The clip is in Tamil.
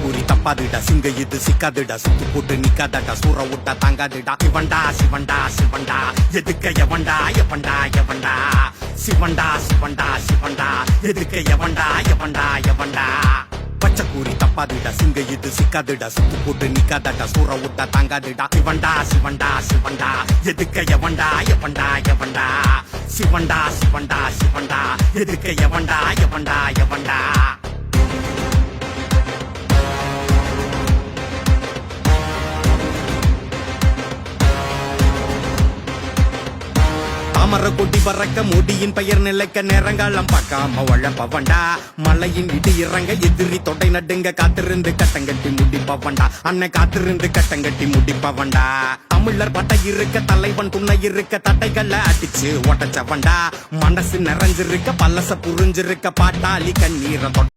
கூறி தப்பாதுடா சிங்க இது சிக்காதுடா சுத்து போட்டு நிக்காதடா சூற விட்டா தாங்காதுடா சிவண்டா சிவண்டா சிவண்டா எதுக்க எவண்டா எவண்டா எவண்டா சிவண்டா சிவண்டா சிவண்டா எதுக்க எவண்டா எவண்டா எவண்டா பச்சை கூறி தப்பாதுடா சிங்க இது சிக்காதுடா சுத்து போட்டு நிக்காதடா சூற விட்டா தாங்காதுடா சிவண்டா சிவண்டா சிவண்டா எதுக்க எவண்டா எவண்டா எவண்டா சிவண்டா சிவண்டா சிவண்டா எதுக்க எவண்டா எவண்டா எவண்டா தாமர கொடி பறக்க முடியின் பெயர் நிலைக்க நேரங்காலம் பார்க்காம வழப்பவண்டா மலையின் இடி இறங்க எதிரி தொடை நடுங்க காத்திருந்து கட்டங்கட்டி முடிப்பவண்டா அண்ணன் காத்திருந்து கட்டங்கட்டி முடிப்பவண்டா தமிழர் பட்டை இருக்க தலைவன் துணை இருக்க தட்டைகளை அடிச்சு ஒட்டச்சவண்டா மனசு நிறைஞ்சிருக்க பல்லச புரிஞ்சிருக்க பாட்டாளி கண்ணீரை